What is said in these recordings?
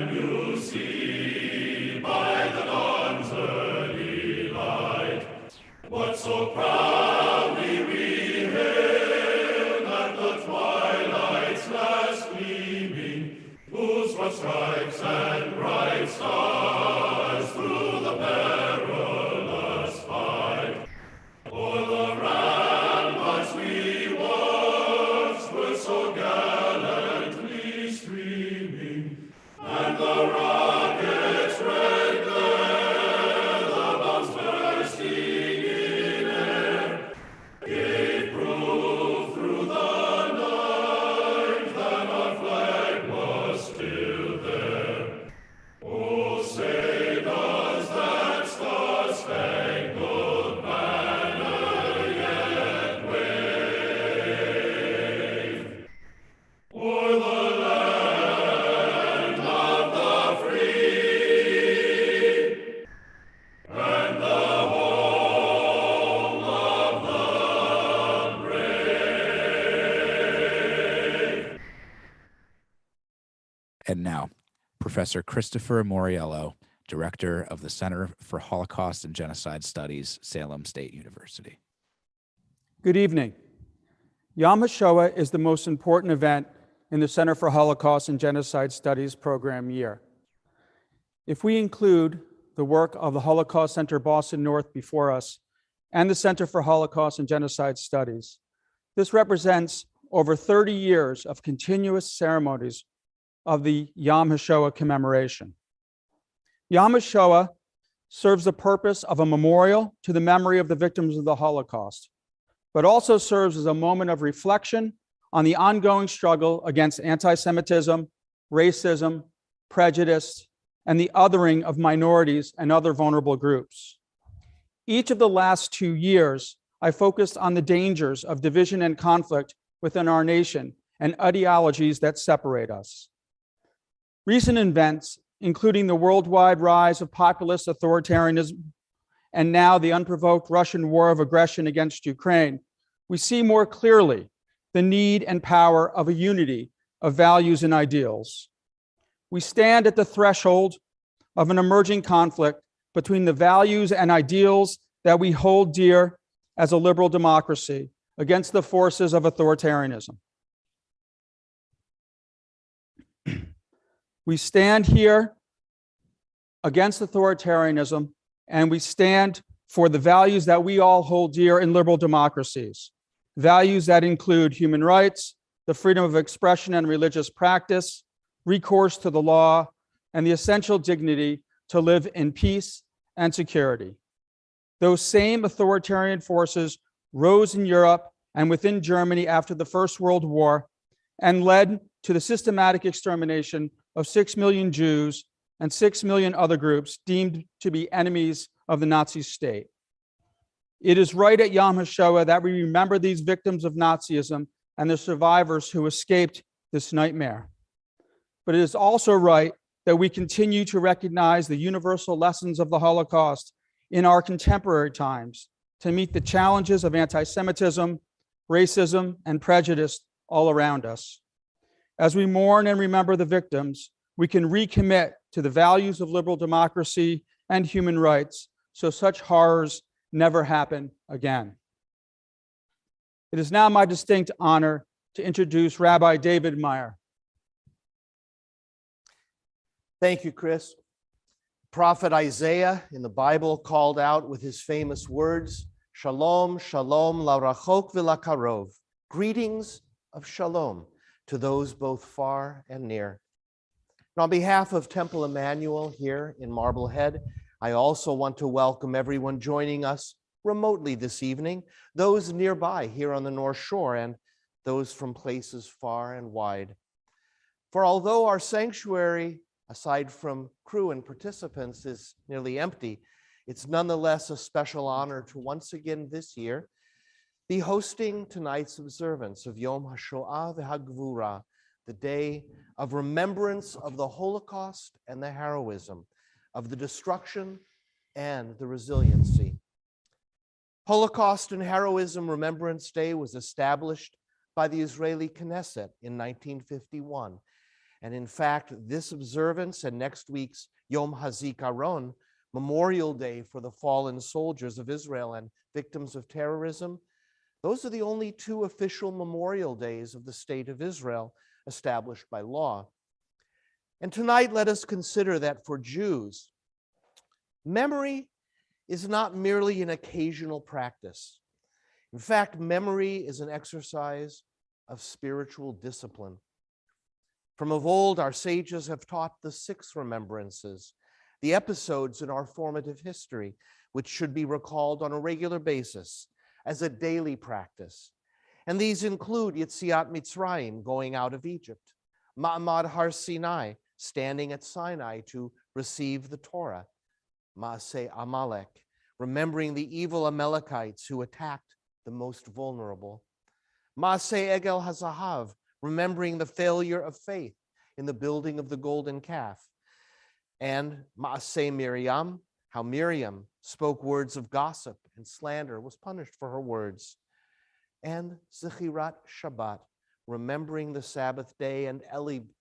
You see by the dawn's early light what so proudly we hailed at the twilight's last gleaming, whose broad stripes and bright stars through the perilous fight o'er the ramparts we watched were so gallantly streaming, and the rocket's red glare, the bombs bursting in air, gave proof through the night that our flag was still there. Oh, say does that star-spangled banner yet wave o'er the land of the free and the home of the brave? And now, Professor Christopher Moriello, Director of the Center for Holocaust and Genocide Studies, Salem State University. Good evening. Yom HaShoah is the most important event in the Center for Holocaust and Genocide Studies program year. If we include the work of the Holocaust Center Boston North before us and the Center for Holocaust and Genocide Studies, this represents over 30 years of continuous ceremonies of the Yom HaShoah Commemoration. Yom HaShoah serves the purpose of a memorial to the memory of the victims of the Holocaust, but also serves as a moment of reflection on the ongoing struggle against anti-Semitism, racism, prejudice, and the othering of minorities and other vulnerable groups. Each of the last 2 years, I focused on the dangers of division and conflict within our nation and ideologies that separate us. Recent events, including the worldwide rise of populist authoritarianism and now the unprovoked Russian war of aggression against Ukraine, we see more clearly the need and power of a unity of values and ideals. We stand at the threshold of an emerging conflict between the values and ideals that we hold dear as a liberal democracy against the forces of authoritarianism. We stand here against authoritarianism, and we stand for the values that we all hold dear in liberal democracies. Values that include human rights, the freedom of expression and religious practice, recourse to the law, and the essential dignity to live in peace and security. Those same authoritarian forces rose in Europe and within Germany after the First World War and led to the systematic extermination of 6 million Jews and 6 million other groups deemed to be enemies of the Nazi state. It is right at Yom HaShoah that we remember these victims of Nazism and the survivors who escaped this nightmare. But it is also right that we continue to recognize the universal lessons of the Holocaust in our contemporary times to meet the challenges of anti-Semitism, racism, and prejudice all around us. As we mourn and remember the victims, we can recommit to the values of liberal democracy and human rights so such horrors never happen again. It is now my distinct honor to introduce Rabbi David Meyer. Thank you, Chris. Prophet Isaiah in the Bible called out with his famous words, Shalom, Shalom, la rachok v'la karov. Greetings of Shalom to those both far and near. And on behalf of Temple Emmanuel here in Marblehead, I also want to welcome everyone joining us remotely this evening, those nearby here on the North Shore and those from places far and wide. For although our sanctuary, aside from crew and participants, is nearly empty, it's nonetheless a special honor to once again this year be hosting tonight's observance of Yom HaShoah v'Hagvura, the day of remembrance of the Holocaust and the heroism, of the destruction and the resiliency. Holocaust and Heroism Remembrance Day was established by the Israeli Knesset in 1951 And in fact, this observance and next week's Yom HaZikaron, Memorial Day for the fallen soldiers of Israel and victims of terrorism, those are the only two official memorial days of the state of Israel established by law. And tonight, let us consider that for Jews, memory is not merely an occasional practice. In fact, memory is an exercise of spiritual discipline. From of old, our sages have taught the 6 remembrances, the episodes in our formative history, which should be recalled on a regular basis as a daily practice. And these include Yetziat Mitzrayim, going out of Egypt, Ma'amad Har Sinai, standing at Sinai to receive the Torah, Maaseh Amalek, remembering the evil Amalekites who attacked the most vulnerable, Maaseh Egel HaZahav, remembering the failure of faith in the building of the golden calf, and Maaseh Miriam, how Miriam spoke words of gossip and slander, was punished for her words, and Zechirat Shabbat, remembering the Sabbath day and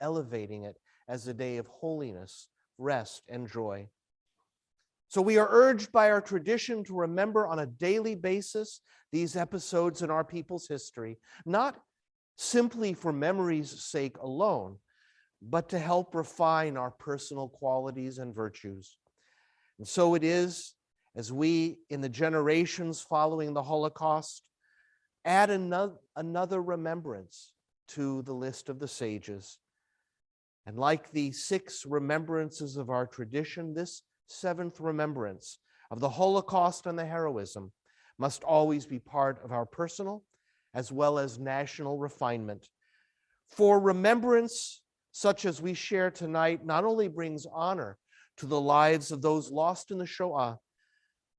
elevating it as a day of holiness, rest, and joy. So we are urged by our tradition to remember on a daily basis these episodes in our people's history, not simply for memory's sake alone, but to help refine our personal qualities and virtues. And so it is, as we, in the generations following the Holocaust, add another remembrance to the list of the sages. And like the 6 remembrances of our tradition, this 7th remembrance of the Holocaust and the heroism must always be part of our personal as well as national refinement. For remembrance such as we share tonight not only brings honor to the lives of those lost in the Shoah,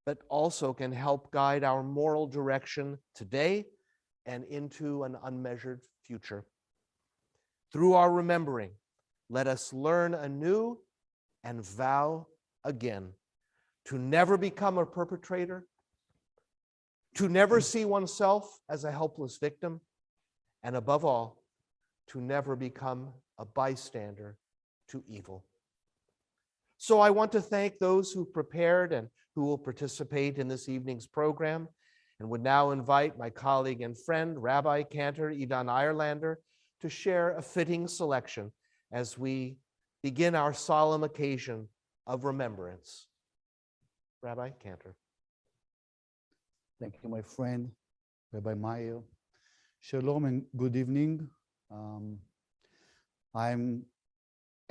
but also can help guide our moral direction today and into an unmeasured future. Through our remembering, let us learn anew and vow again to never become a perpetrator, to never see oneself as a helpless victim, and above all, to never become a bystander to evil. So I want to thank those who prepared and who will participate in this evening's program, and would now invite my colleague and friend, Rabbi Cantor Idan Irelander, to share a fitting selection as we begin our solemn occasion of remembrance. Rabbi Cantor. Thank you, my friend, Rabbi Meyer. Shalom and good evening. I'm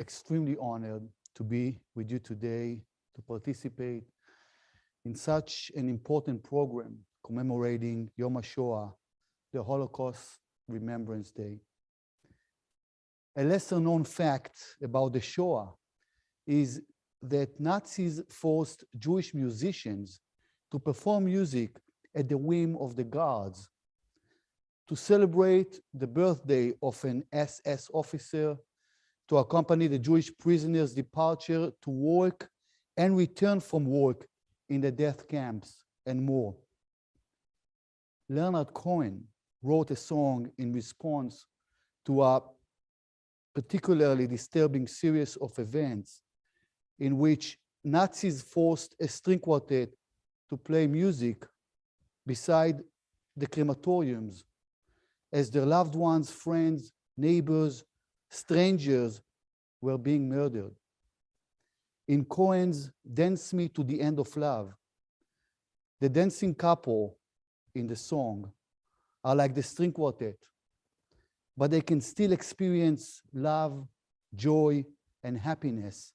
extremely honored to be with you today to participate in such an important program commemorating Yom HaShoah, the Holocaust Remembrance Day. A lesser known fact about the Shoah is that Nazis forced Jewish musicians to perform music at the whim of the guards to celebrate the birthday of an SS officer, to accompany the Jewish prisoners' departure to work and return from work in the death camps, and more. Leonard Cohen wrote a song in response to a particularly disturbing series of events in which Nazis forced a string quartet to play music beside the crematoriums as their loved ones, friends, neighbors, strangers were being murdered. In Cohen's Dance Me to the End of Love, the dancing couple in the song are like the string quartet, but they can still experience love, joy, and happiness,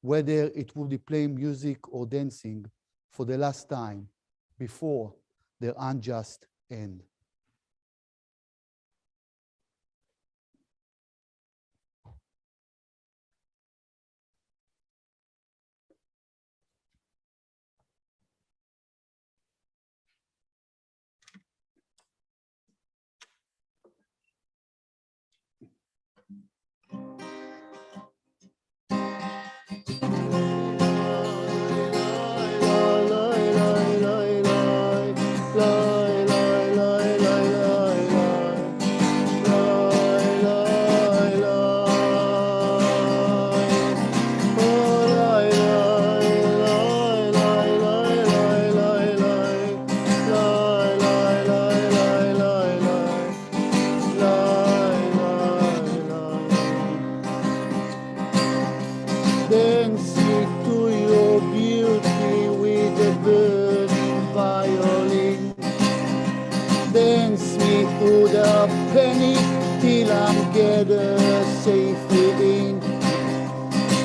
whether it will be playing music or dancing for the last time before their unjust end. Dance me to your beauty with a burning violin. Dance me to the penny till I'm gathered safely in.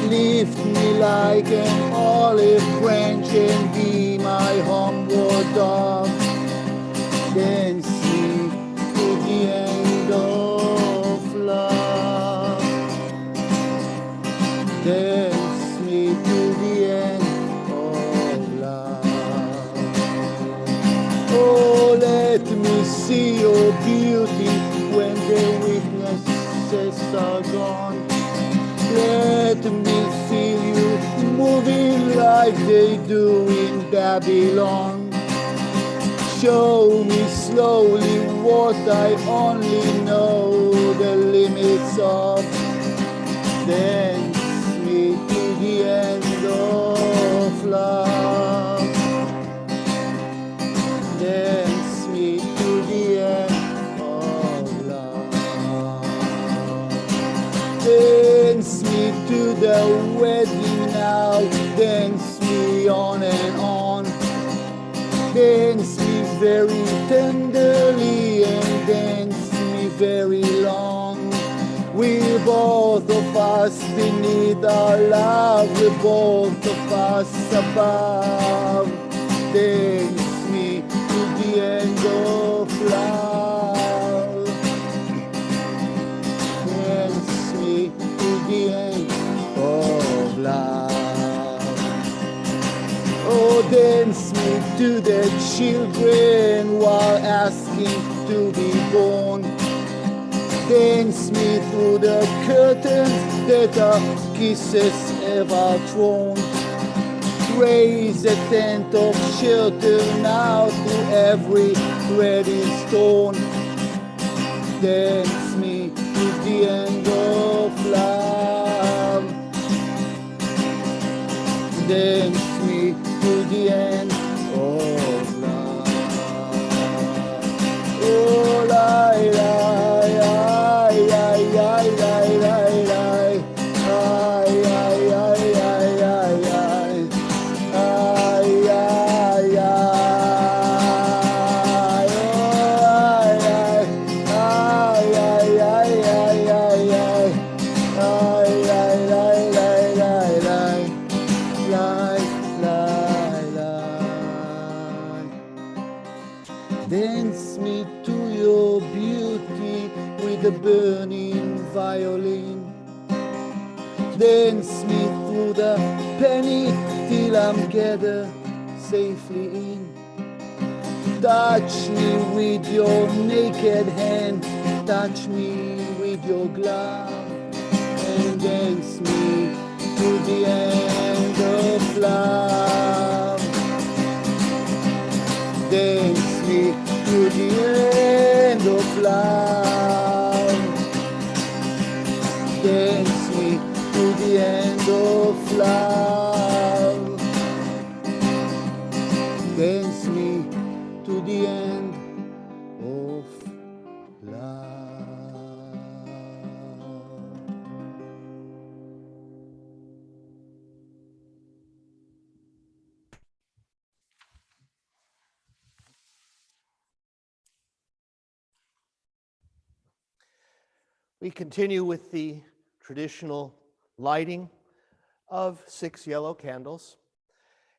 Lift me like an olive branch and be my homeward dog. Dance me to the end of love. Dance me to the end of love. Oh, let me see your beauty when the witnesses are gone. Let me feel you moving like they do in Babylon. Show me slowly what I only know the limits of. Dance me to the end of love. Dance me to the end of love. Dance me to the wedding now. Dance me on and on. Dance me very tenderly and dance me very long. We're both of us beneath our love. We're both of us above. Dance me to the end of love. Dance me to the end of love. Oh, dance me to the children while asking to be born. Dance me through the curtains that our kisses ever thrown. Raise a tent of shelter now to every ready stone. Dance me to the end of love. Dance me to the end of love. Oh, lie, lie, lie, lie, lie, lie, lie, lie. Ay, ay, ay, ay, ay, ay. Ay, ay, ay. Ay, ay, ay, ay, ay, ay, ay. Ay, ay, ay, ay, ay, ay. Lie, lie, lie. Dance me to your beauty with a burning violin. Dance me through the penny till I'm gathered safely in. Touch me with your naked hand, touch me with your glove, and dance me to the end of love. Dance me to the end of love. Dance me to the end of love. Dance me to the end of love. We continue with the traditional lighting of 6 yellow candles,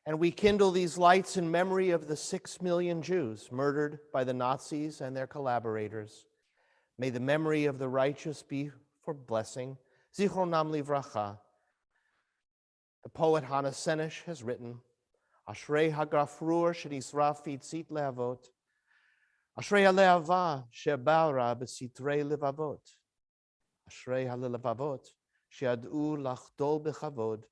and we kindle these lights in memory of the 6 million Jews murdered by the Nazis and their collaborators. May the memory of the righteous be for blessing. Zichronam livracha. The poet Hannah Senesh has written, Ashrei hagafrur shenisraf itzit lehavot, Ashrei haleava shebara besitrei levavot, Ashrei halelevavot shead'u lachdol bechavod,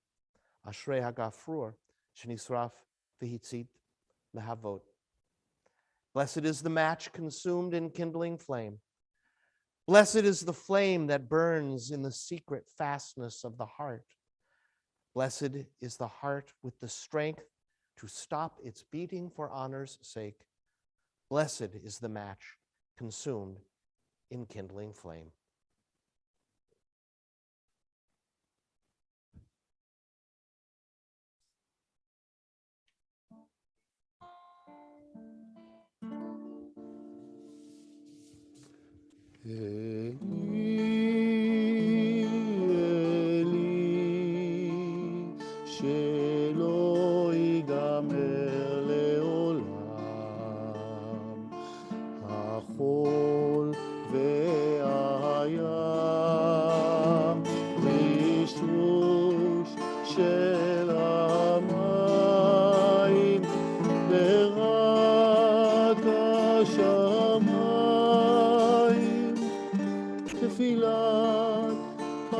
Ashrei hagafrur shenisraf v'hitzit lehavot. Blessed is the match consumed in kindling flame. Blessed is the flame that burns in the secret fastness of the heart. Blessed is the heart with the strength to stop its beating for honor's sake. Blessed is the match consumed in kindling flame. שלא ייגמר לעולם, החול והים, רישרוש של המים, ורק השמיים, תפילת האדם,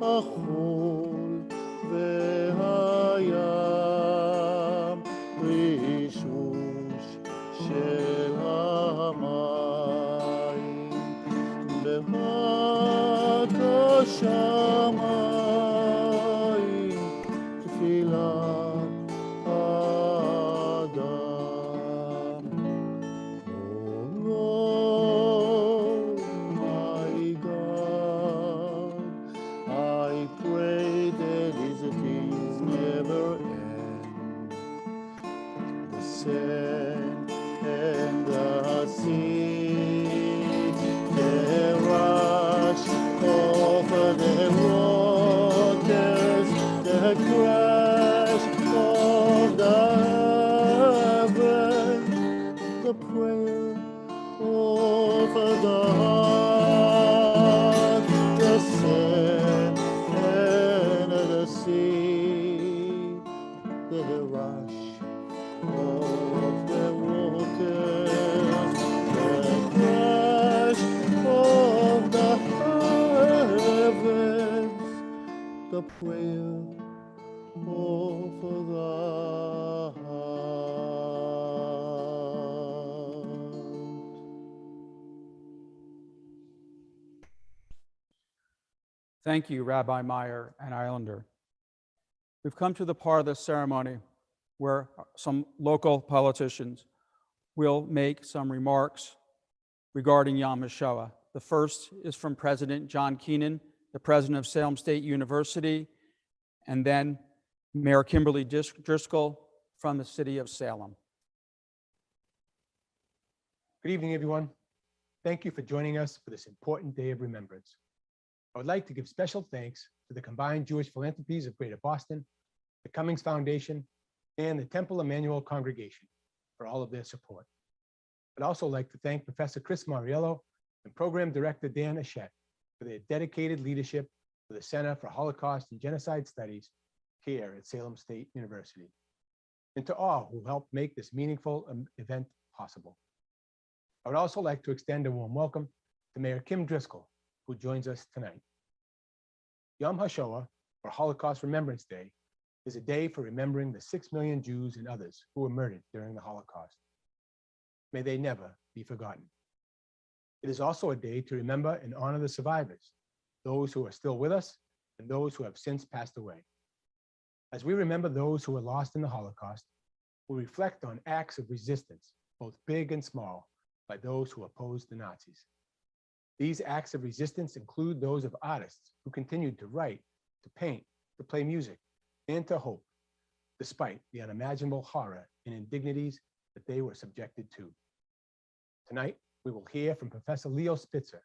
החול והים, רישוש של המים, ורק השמיים, תפילת האדם. Oh my God, I pray that his peace never end. The sand and the sea, the rush over the waters, the crash of the heavens, the prayer over the heart, the sand and the sea, the rush of the waters, the crash of the heavens, the prayer over the heart. Thank you, Rabbi Meyer and Islander. We've come to the part of the ceremony where some local politicians will make some remarks regarding Yom HaShoah. The first is from President John Keenan, the president of Salem State University, and then Mayor Kimberly Driscoll from the city of Salem. Good evening, everyone. Thank you for joining us for this important day of remembrance. I would like to give special thanks to the combined Jewish philanthropies of Greater Boston, the Cummings Foundation, and the Temple Emmanuel Congregation for all of their support. I'd also like to thank Professor Chris Mariello and Program Director Dan Aschett for their dedicated leadership for the Center for Holocaust and Genocide Studies here at Salem State University, and to all who helped make this meaningful event possible. I would also like to extend a warm welcome to Mayor Kim Driscoll, who joins us tonight. Yom HaShoah, or Holocaust Remembrance Day, is a day for remembering the 6 million Jews and others who were murdered during the Holocaust. May they never be forgotten. It is also a day to remember and honor the survivors, those who are still with us and those who have since passed away. As we remember those who were lost in the Holocaust, we reflect on acts of resistance, both big and small, by those who opposed the Nazis. These acts of resistance include those of artists who continued to write, to paint, to play music, and to hope, despite the unimaginable horror and indignities that they were subjected to. Tonight, we will hear from Professor Leo Spitzer,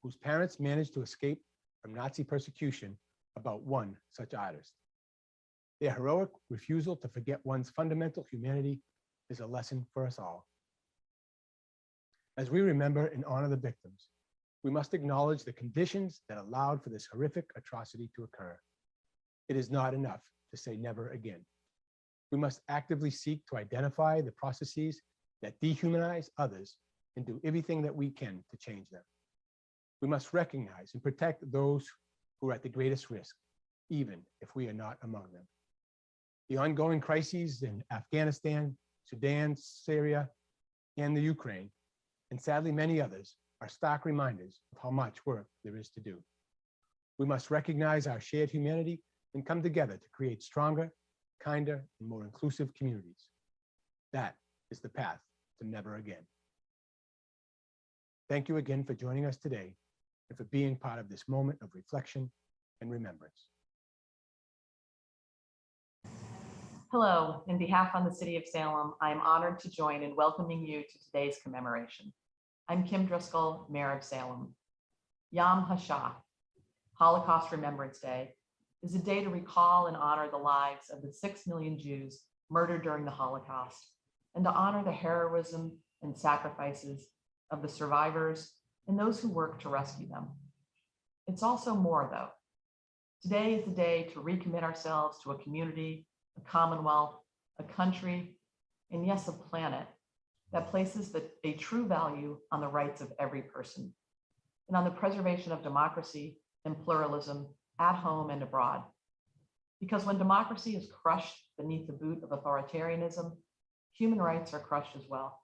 whose parents managed to escape from Nazi persecution, about one such artist. Their heroic refusal to forget one's fundamental humanity is a lesson for us all. As we remember and honor the victims, we must acknowledge the conditions that allowed for this horrific atrocity to occur. It is not enough to say never again. We must actively seek to identify the processes that dehumanize others and do everything that we can to change them. We must recognize and protect those who are at the greatest risk, even if we are not among them. The ongoing crises in Afghanistan, Sudan, Syria, and the Ukraine, and sadly many others, are stark reminders of how much work there is to do. We must recognize our shared humanity and come together to create stronger, kinder, and more inclusive communities. That is the path to never again. Thank you again for joining us today and for being part of this moment of reflection and remembrance. Hello, in behalf of the City of Salem, I am honored to join in welcoming you to today's commemoration. I'm Kim Driscoll, Mayor of Salem. Yom HaShoah, Holocaust Remembrance Day, is a day to recall and honor the lives of the 6 million Jews murdered during the Holocaust, and to honor the heroism and sacrifices of the survivors and those who worked to rescue them. It's also more, though. Today is the day to recommit ourselves to a community, a commonwealth, a country, and yes, a planet that places a true value on the rights of every person and on the preservation of democracy and pluralism at home and abroad. Because when democracy is crushed beneath the boot of authoritarianism, human rights are crushed as well.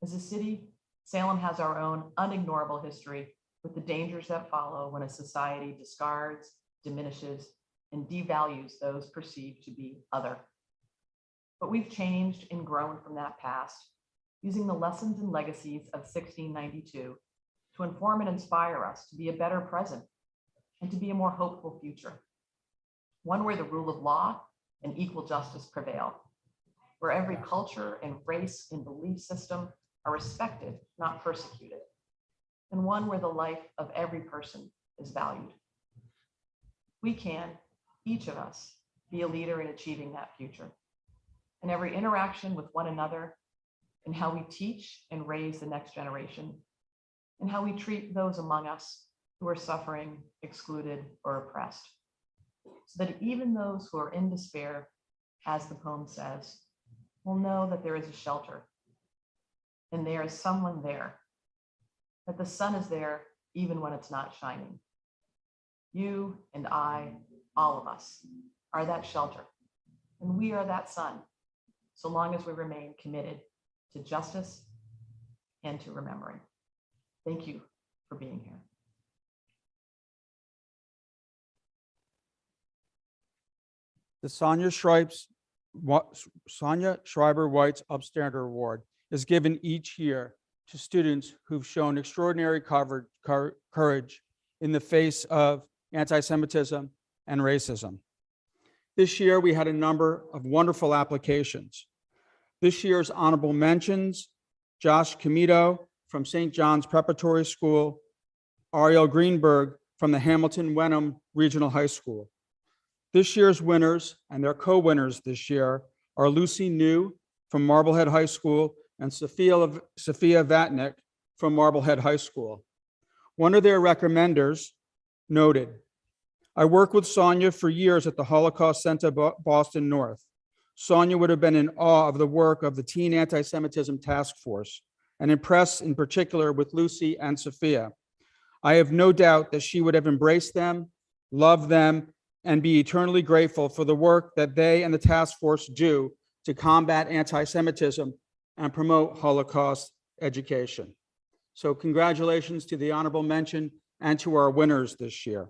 As a city, Salem has our own unignorable history with the dangers that follow when a society discards, diminishes, and devalues those perceived to be other. But we've changed and grown from that past, using the lessons and legacies of 1692 to inform and inspire us to be a better present and to be a more hopeful future. One where the rule of law and equal justice prevail, where every culture and race and belief system are respected, not persecuted, and one where the life of every person is valued. We can, each of us, be a leader in achieving that future. In every interaction with one another, in how we teach and raise the next generation, and how we treat those among us who are suffering, excluded, or oppressed. So that even those who are in despair, as the poem says, will know that there is a shelter, and there is someone there, that the sun is there even when it's not shining. You and I, all of us, are that shelter, and we are that sun, so long as we remain committed to justice and to remembering. Thank you for being here. The Sonia Schreiber-Weitz Upstander Award is given each year to students who've shown extraordinary courage in the face of anti-Semitism and racism. This year, we had a number of wonderful applications. This year's honorable mentions: Josh Comito from St. John's Preparatory School, Ariel Greenberg from the Hamilton Wenham Regional High School. This year's winners and their co-winners this year are Lucy New from Marblehead High School and Sophia Vatnik from Marblehead High School. One of their recommenders noted, "I worked with Sonia for years at the Holocaust Center, Boston North. Sonia would have been in awe of the work of the Teen Anti-Semitism Task Force and impressed in particular with Lucy and Sophia. I have no doubt that she would have embraced them, loved them, and be eternally grateful for the work that they and the task force do to combat anti-Semitism and promote Holocaust education." So congratulations to the honorable mention and to our winners this year.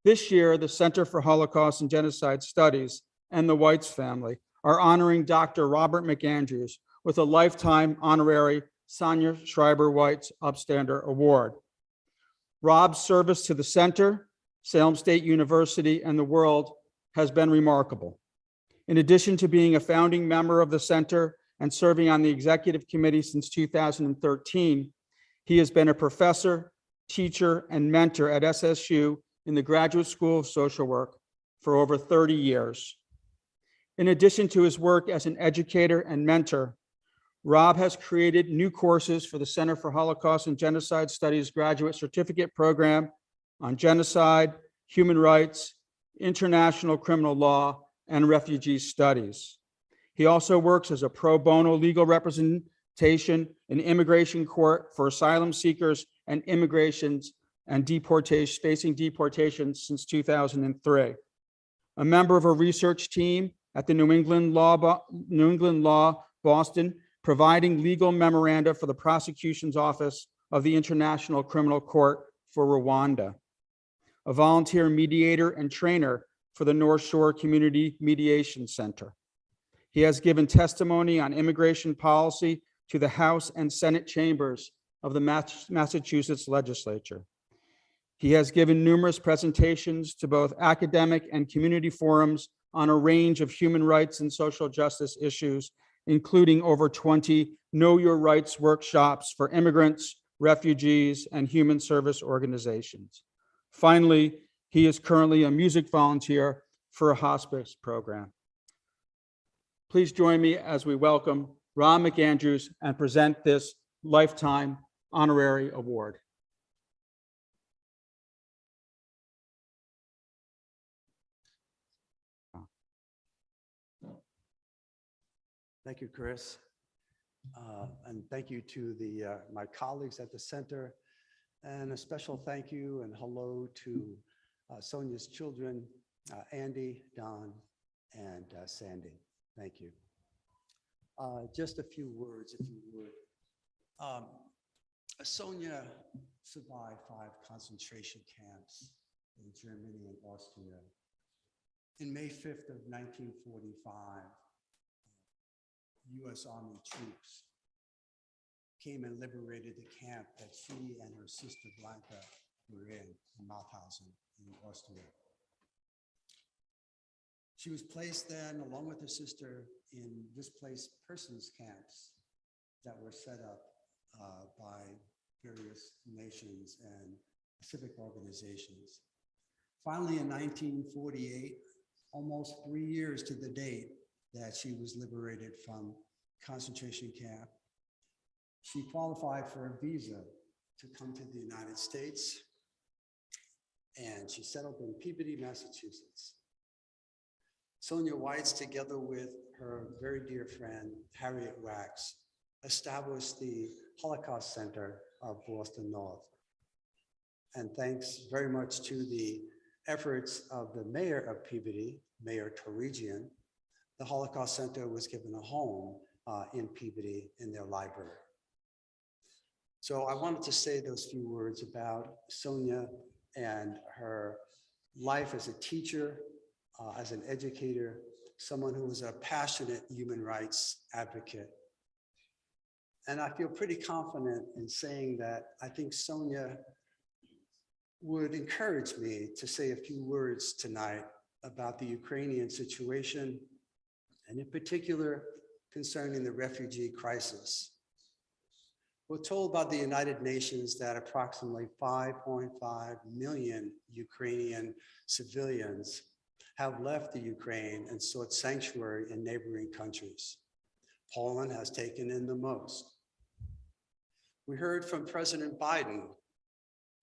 This year, the Center for Holocaust and Genocide Studies and the Weitz family are honoring Dr. Robert McAndrews with a lifetime honorary Sonia Schreiber-Weitz Upstander Award. Rob's service to the center, Salem State University, and the world has been remarkable. In addition to being a founding member of the center and serving on the executive committee since 2013, he has been a professor, teacher, and mentor at SSU in the Graduate School of Social Work for over 30 years. In addition to his work as an educator and mentor, Rob has created new courses for the Center for Holocaust and Genocide Studies graduate certificate program on genocide, human rights, international criminal law, and refugee studies. He also works as a pro bono legal representation in immigration court for asylum seekers and immigrations and facing deportation since 2003. A member of a research team at the New England Law Boston, providing legal memoranda for the prosecution's office of the International Criminal Court for Rwanda. A volunteer mediator and trainer for the North Shore Community Mediation Center. He has given testimony on immigration policy to the House and Senate chambers of the Massachusetts legislature. He has given numerous presentations to both academic and community forums on a range of human rights and social justice issues, including over 20 Know Your Rights workshops for immigrants, refugees, and human service organizations. Finally, he is currently a music volunteer for a hospice program. Please join me as we welcome Ron McAndrews and present this Lifetime Honorary Award. Thank you, Chris. And thank you to my colleagues at the center, and a special thank you and hello to Sonia's children, Andy, Don, and Sandy. Thank you. Just a few words, if you would. Sonia survived 5 concentration camps in Germany and Austria. In May 5th of 1945, U.S. Army troops came and liberated the camp that she and her sister Blanca were in Mauthausen in Austria. She was placed then, along with her sister, in displaced persons camps that were set up by various nations and civic organizations. Finally, in 1948, almost 3 years to the date that she was liberated from concentration camp, she qualified for a visa to come to the United States, and she settled in Peabody, Massachusetts. Sonia Weitz, together with her very dear friend, Harriet Wax, established the Holocaust Center of Boston North. And thanks very much to the efforts of the mayor of Peabody, Mayor Torigian, the Holocaust Center was given a home in Peabody in their library. So I wanted to say those few words about Sonia and her life as a teacher, as an educator, someone who was a passionate human rights advocate. And I feel pretty confident in saying that I think Sonia would encourage me to say a few words tonight about the Ukrainian situation, and in particular concerning the refugee crisis. We're told by the United Nations that approximately 5.5 million Ukrainian civilians have left the Ukraine and sought sanctuary in neighboring countries. Poland has taken in the most. We heard from President Biden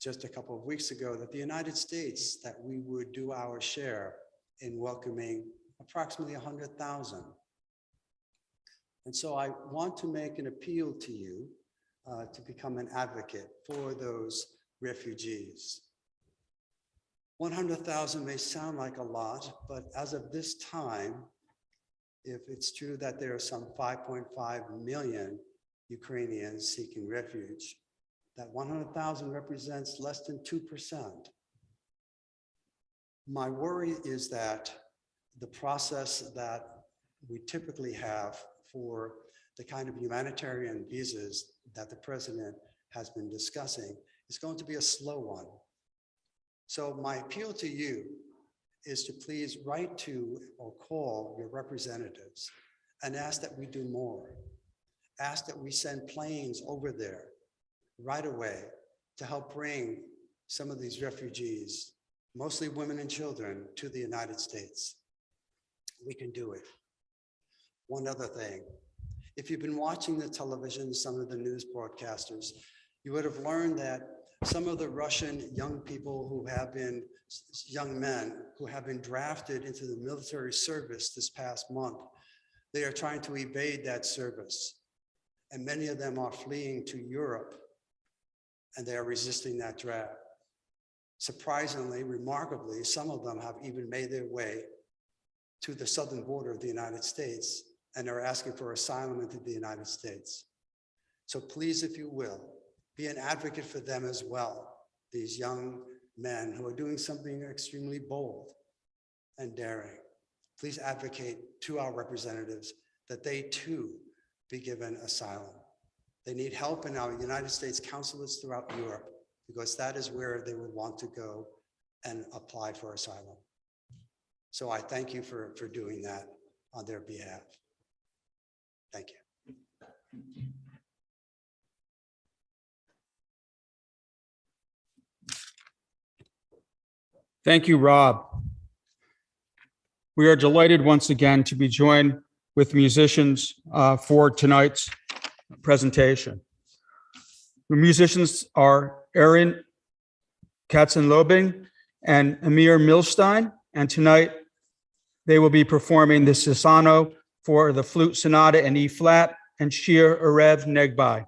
just a couple of weeks ago that the United States, that we would do our share in welcoming approximately 100,000. And so I want to make an appeal to you to become an advocate for those refugees. 100,000 may sound like a lot, but as of this time, if it's true that there are some 5.5 million Ukrainians seeking refuge, that 100,000 represents less than 2%. My worry is that the process that we typically have for the kind of humanitarian visas that the president has been discussing is going to be a slow one. So my appeal to you is to please write to or call your representatives and ask that we do more. Ask that we send planes over there right away to help bring some of these refugees, mostly women and children, to the United States. We can do it. One other thing, if you've been watching the television, some of the news broadcasters, you would have learned that some of the Russian young people who have been, young men who have been drafted into the military service this past month, they are trying to evade that service. And many of them are fleeing to Europe, and they are resisting that draft. Surprisingly, remarkably, some of them have even made their way to the southern border of the United States and are asking for asylum into the United States. So please, if you will, be an advocate for them as well, these young men who are doing something extremely bold and daring. Please advocate to our representatives that they too be given asylum. They need help in our United States consulates throughout Europe, because that is where they would want to go and apply for asylum. So I thank you for doing that on their behalf. Thank you. Thank you, Rob. We are delighted once again to be joined with musicians for tonight's presentation. The musicians are Erin Katzenlobing and Amir Milstein, and tonight they will be performing the Sisano for the Flute Sonata in E flat and Shir Erev Negbai.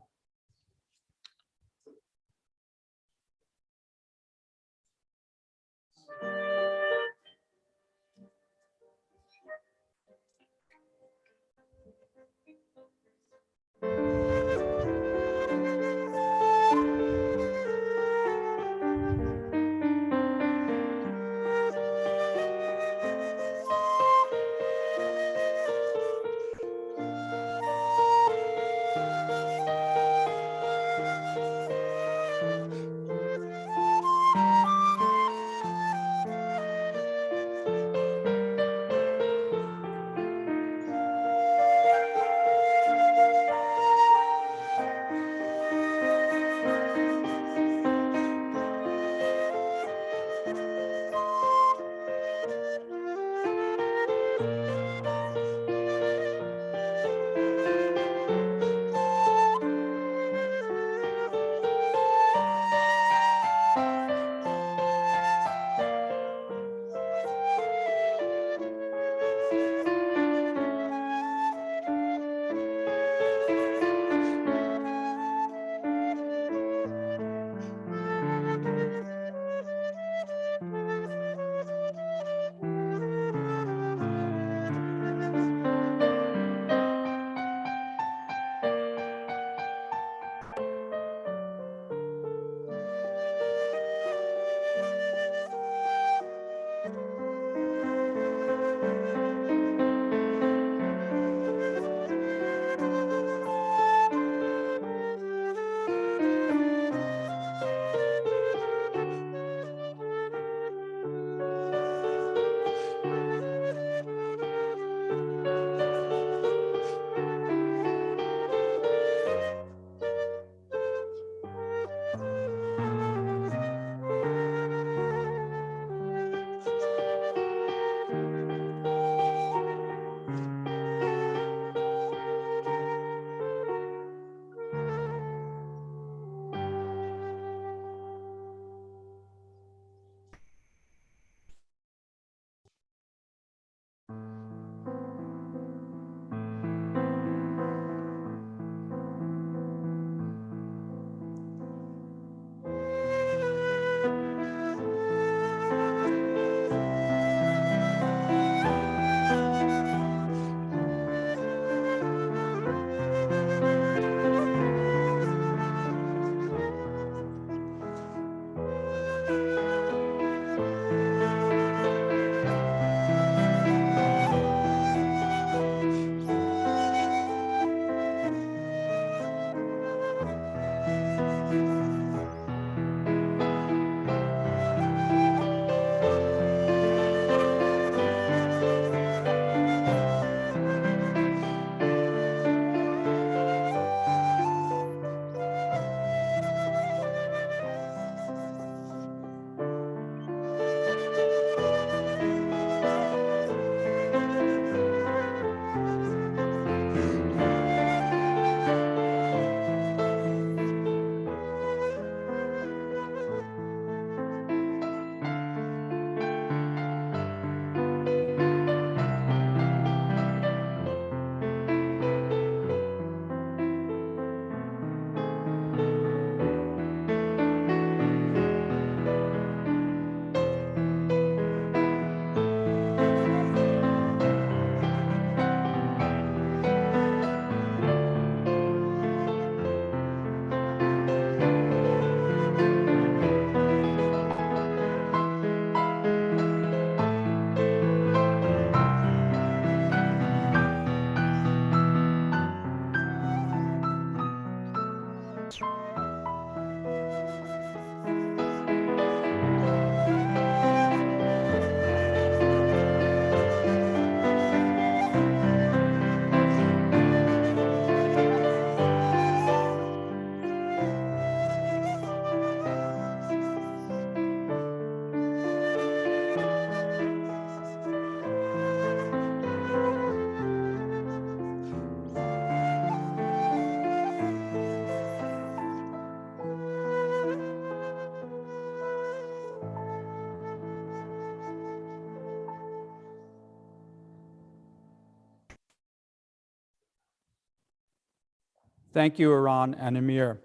Thank you, Iran and Amir.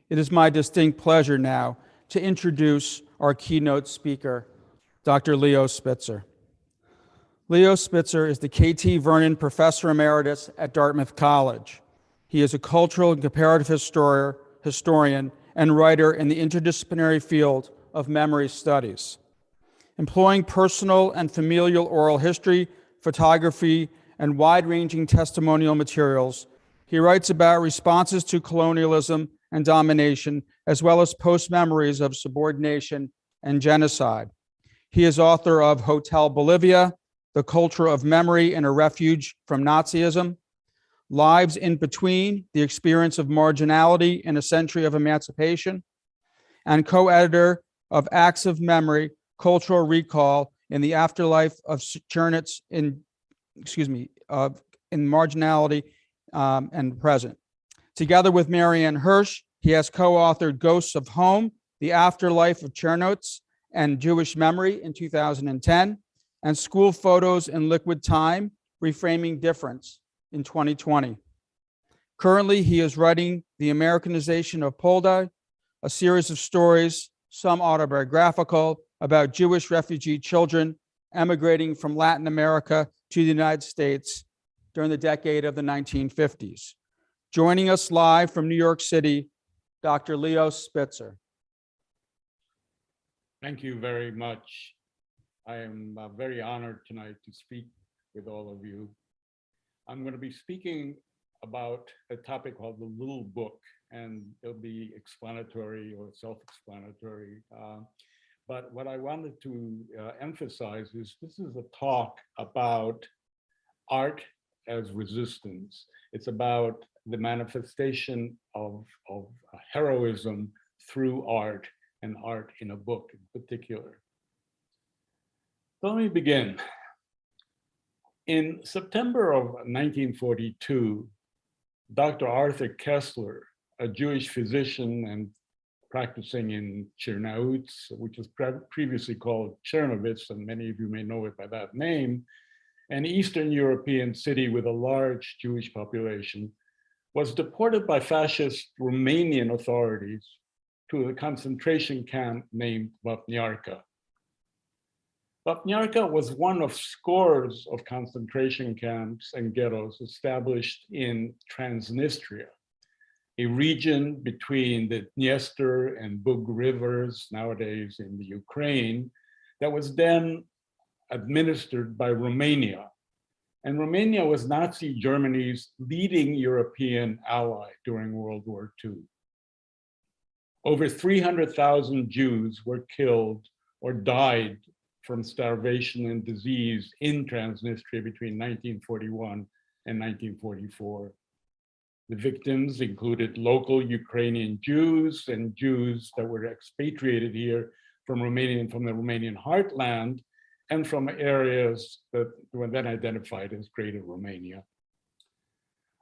It is my distinct pleasure now to introduce our keynote speaker, Dr. Leo Spitzer. Leo Spitzer is the K.T. Vernon Professor Emeritus at Dartmouth College. He is a cultural and comparative historian and writer in the interdisciplinary field of memory studies. Employing personal and familial oral history, photography, and wide-ranging testimonial materials, he writes about responses to colonialism and domination, as well as post-memories of subordination and genocide. He is author of Hotel Bolivia, The Culture of Memory and a Refuge from Nazism, Lives in Between, The Experience of Marginality in a Century of Emancipation, and co-editor of Acts of Memory, Cultural Recall in the Afterlife of Chernets in Marginality and Present. Together with Marianne Hirsch, he has co-authored Ghosts of Home, The Afterlife of Chernots and Jewish Memory in 2010, and School Photos in Liquid Time, Reframing Difference in 2020. Currently, he is writing The Americanization of Polda, a series of stories, some autobiographical, about Jewish refugee children emigrating from Latin America to the United States during the decade of the 1950s. Joining us live from New York City, Dr. Leo Spitzer. Thank you very much. I am very honored tonight to speak with all of you. I'm going to be speaking about a topic called the Little Book, and it'll be explanatory or self-explanatory. But what I wanted to emphasize is this is a talk about art as resistance. It's about the manifestation of heroism through art, and art in a book in particular. So let me begin. In September of 1942, Dr. Arthur Kessler, a Jewish physician and practicing in Chernowitz, which was previously called Chernovitz, and many of you may know it by that name, an Eastern European city with a large Jewish population, was deported by fascist Romanian authorities to a concentration camp named Vapniarka. Vapniarka was one of scores of concentration camps and ghettos established in Transnistria, a region between the Dniester and Bug rivers, nowadays in the Ukraine, that was then administered by Romania. And Romania was Nazi Germany's leading European ally during World War II. Over 300,000 Jews were killed or died from starvation and disease in Transnistria between 1941 and 1944. The victims included local Ukrainian Jews and Jews that were expatriated here from the Romanian heartland and from areas that were then identified as Greater Romania.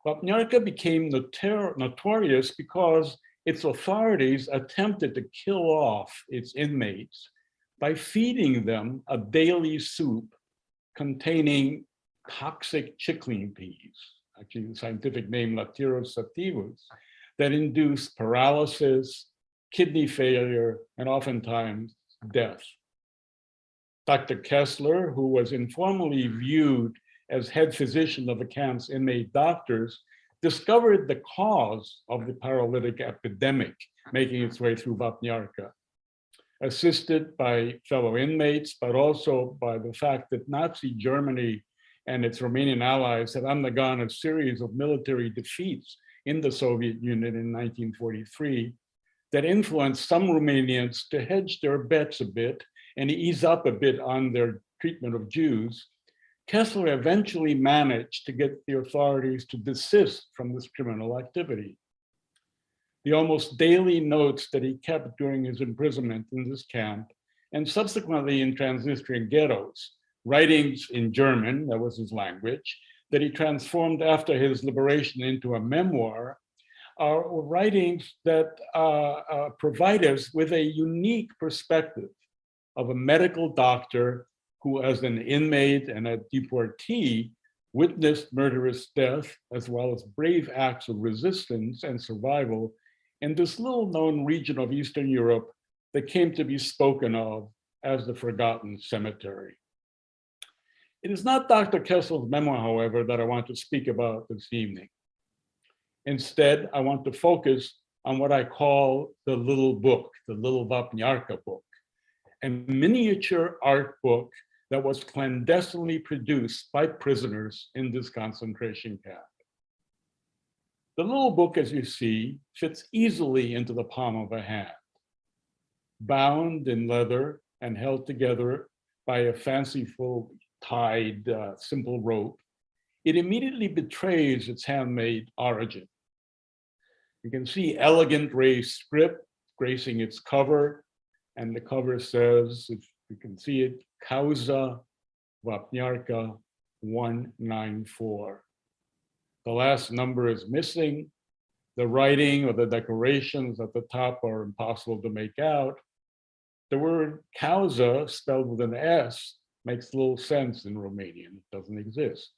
Vapniarka became notorious because its authorities attempted to kill off its inmates by feeding them a daily soup containing toxic chickling peas, actually the scientific name Latirus sativus, that induce paralysis, kidney failure, and oftentimes death. Dr. Kessler, who was informally viewed as head physician of the camp's inmate doctors, discovered the cause of the paralytic epidemic making its way through Vapniarka, assisted by fellow inmates, but also by the fact that Nazi Germany and its Romanian allies had undergone a series of military defeats in the Soviet Union in 1943 that influenced some Romanians to hedge their bets a bit and ease up a bit on their treatment of Jews. Kessler eventually managed to get the authorities to desist from this criminal activity. The almost daily notes that he kept during his imprisonment in this camp and subsequently in Transnistrian ghettos, writings in German, that was his language, that he transformed after his liberation into a memoir, are writings that provide us with a unique perspective of a medical doctor who, as an inmate and a deportee, witnessed murderous death as well as brave acts of resistance and survival in this little known region of Eastern Europe that came to be spoken of as the Forgotten Cemetery. It is not Dr. Kessler's memoir, however, that I want to speak about this evening. Instead, I want to focus on what I call the little book, the little Wapniarka book, a miniature art book that was clandestinely produced by prisoners in this concentration camp. The little book, as you see, fits easily into the palm of a hand. Bound in leather and held together by a fanciful tied simple rope, it immediately betrays its handmade origin. You can see elegant raised script gracing its cover, and the cover says, if you can see it, Causa Wapniarka 194. The last number is missing. The writing or the decorations at the top are impossible to make out. The word causa, spelled with an S, makes little sense in Romanian. It doesn't exist.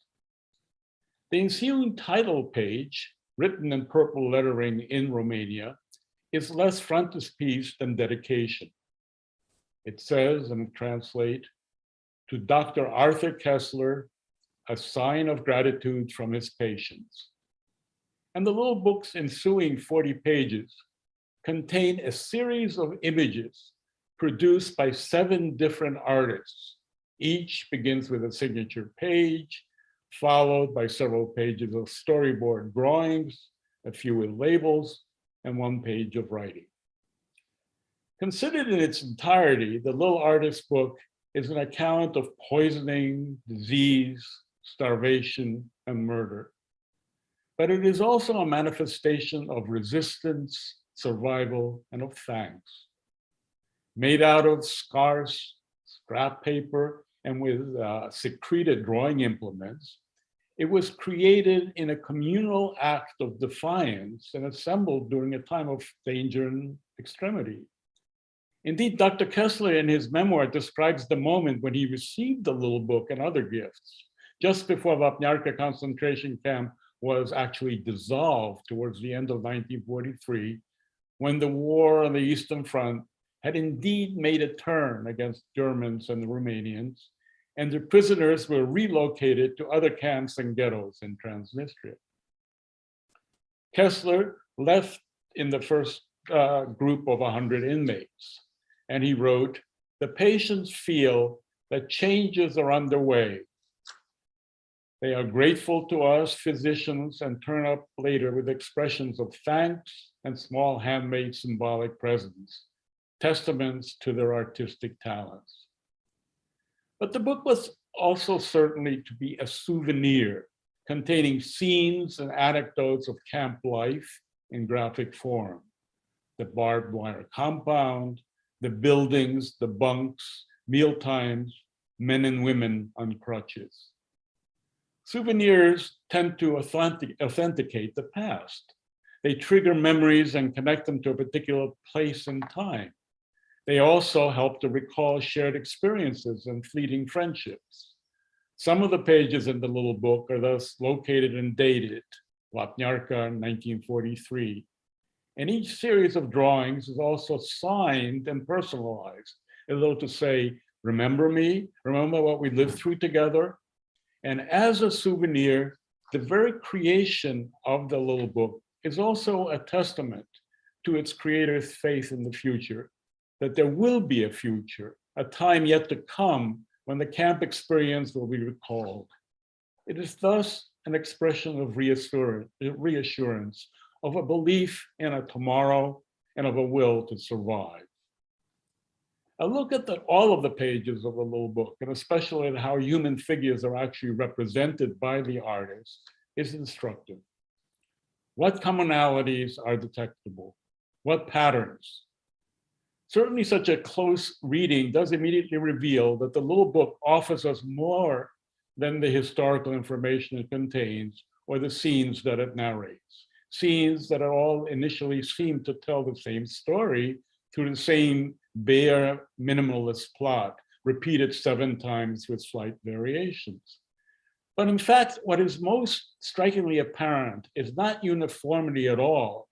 The ensuing title page, written in purple lettering in Romania, is less frontispiece than dedication. It says, and I translate, to Dr. Arthur Kessler, a sign of gratitude from his patients. And the little book's ensuing 40 pages contain a series of images produced by 7 different artists. Each begins with a signature page, followed by several pages of storyboard drawings, a few with labels, and 1 page of writing. Considered in its entirety, the little artist book is an account of poisoning, disease, starvation, and murder. But it is also a manifestation of resistance, survival, and of thanks. Made out of scarce scrap paper and with secreted drawing implements, it was created in a communal act of defiance and assembled during a time of danger and extremity. Indeed, Dr. Kessler in his memoir describes the moment when he received the little book and other gifts, just before Wapniarka concentration camp was actually dissolved towards the end of 1943, when the war on the Eastern Front had indeed made a turn against Germans and the Romanians, and the prisoners were relocated to other camps and ghettos in Transnistria. Kessler left in the first group of 100 inmates, and he wrote, "The patients feel that changes are underway. They are grateful to us physicians and turn up later with expressions of thanks and small handmade symbolic presents, testaments to their artistic talents." But the book was also certainly to be a souvenir containing scenes and anecdotes of camp life in graphic form. The barbed wire compound, the buildings, the bunks, meal times, men and women on crutches. Souvenirs tend to authenticate the past. They trigger memories and connect them to a particular place and time. They also help to recall shared experiences and fleeting friendships. Some of the pages in the little book are thus located and dated, Wapniarka 1943. And each series of drawings is also signed and personalized, as though to say, remember me, remember what we lived through together. And as a souvenir, the very creation of the little book is also a testament to its creator's faith in the future, that there will be a future, a time yet to come when the camp experience will be recalled. It is thus an expression of reassurance, of a belief in a tomorrow and of a will to survive. A look at all of the pages of the little book, and especially at how human figures are actually represented by the artist, is instructive. What commonalities are detectable? What patterns? Certainly such a close reading does immediately reveal that the little book offers us more than the historical information it contains or the scenes that it narrates. Scenes that all initially seem to tell the same story through the same bare minimalist plot, repeated 7 times with slight variations. But in fact, what is most strikingly apparent is not uniformity at all,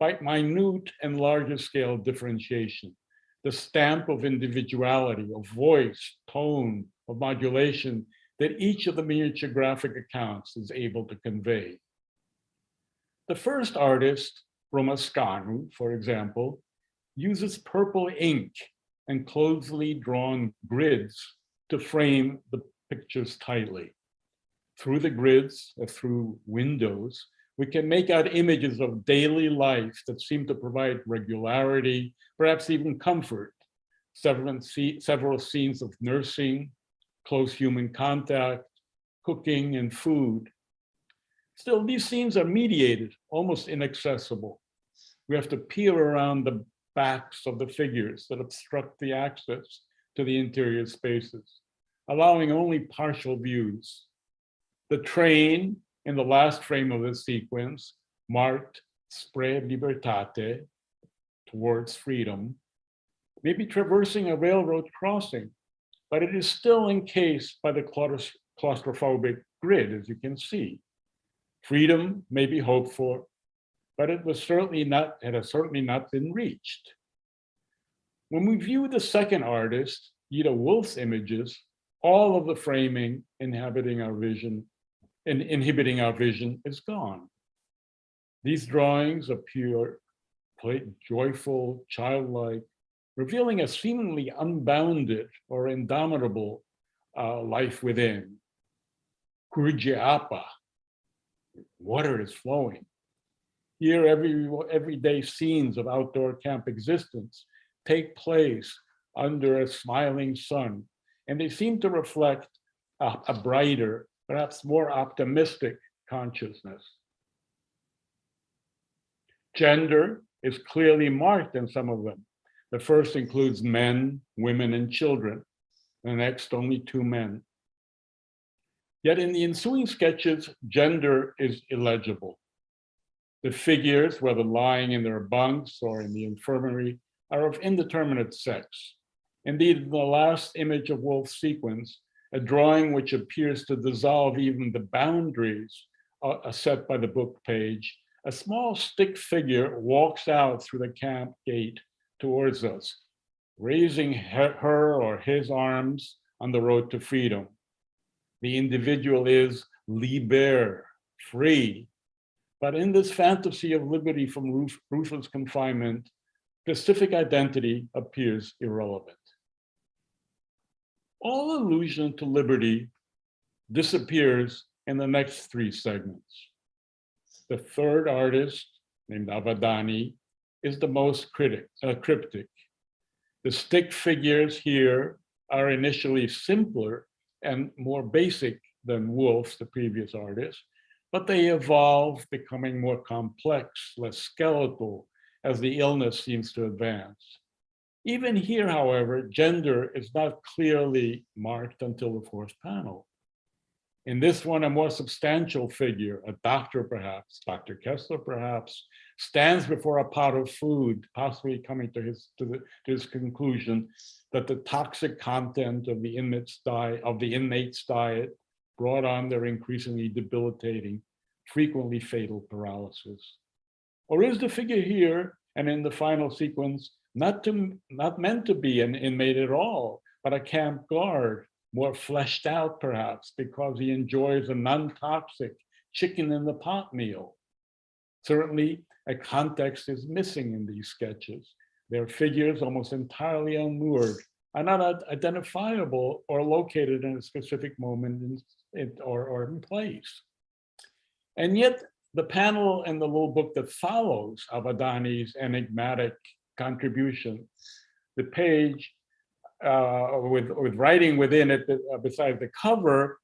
but minute and larger scale differentiation, the stamp of individuality, of voice, tone, of modulation that each of the miniature graphic accounts is able to convey. The first artist, Romascanu, for example, uses purple ink and closely drawn grids to frame the pictures tightly. Through the grids, or through windows, we can make out images of daily life that seem to provide regularity, perhaps even comfort. Several scenes of nursing, close human contact, cooking, and food. Still, these scenes are mediated, almost inaccessible. We have to peer around the backs of the figures that obstruct the access to the interior spaces, allowing only partial views. The train in the last frame of the sequence, marked Spre Libertate, towards freedom, may be traversing a railroad crossing, but it is still encased by the claustrophobic grid, as you can see. Freedom may be hoped for, but it has certainly not been reached. When we view the second artist, Ida Wolf's images, all of the framing inhibiting our vision is gone. These drawings appear joyful, childlike, revealing a seemingly unbounded or indomitable life within. Kurjiapa, water is flowing. Here, everyday scenes of outdoor camp existence take place under a smiling sun, and they seem to reflect a brighter, perhaps more optimistic consciousness. Gender is clearly marked in some of them. The first includes men, women, and children. The next, only 2 men. Yet in the ensuing sketches, gender is illegible. The figures, whether lying in their bunks or in the infirmary, are of indeterminate sex. Indeed, in the last image of Wolf's sequence, a drawing which appears to dissolve even the boundaries set by the book page, a small stick figure walks out through the camp gate towards us, raising her or his arms on the road to freedom. The individual is liber, free. But in this fantasy of liberty from ruthless confinement, specific identity appears irrelevant. All allusion to liberty disappears in the next 3 segments. The third artist, named Avadani, is the most cryptic. The stick figures here are initially simpler and more basic than Wolf's, the previous artist, but they evolve, becoming more complex, less skeletal, as the illness seems to advance. Even here, however, gender is not clearly marked until the 4th panel. In this one, a more substantial figure, a doctor perhaps, Dr. Kessler perhaps, stands before a pot of food, possibly coming to his conclusion that the toxic content of the inmate's diet brought on their increasingly debilitating, frequently fatal paralysis. Or is the figure here, and in the final sequence, not meant to be an inmate at all, but a camp guard, more fleshed out perhaps because he enjoys a non-toxic chicken in the pot meal? Certainly, a context is missing in these sketches. Their figures, almost entirely unmoored, are not identifiable or located in a specific moment or in place. And yet, the panel in the little book that follows Avadani's enigmatic contribution, the page with writing within it beside the cover,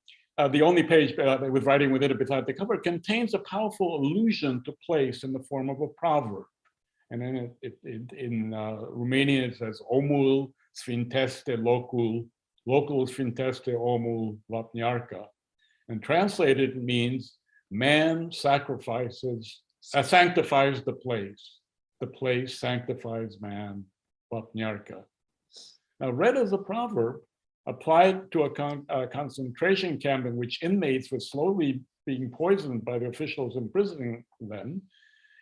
the only page with writing within it beside the cover contains a powerful allusion to place in the form of a proverb. And then in Romanian it says, omul sfinteste locul, locul sfinteste omul vapniarca. And translated it means, man sanctifies the place sanctifies man, vapniarca. Now, read as a proverb, Applied to a concentration camp in which inmates were slowly being poisoned by the officials imprisoning them,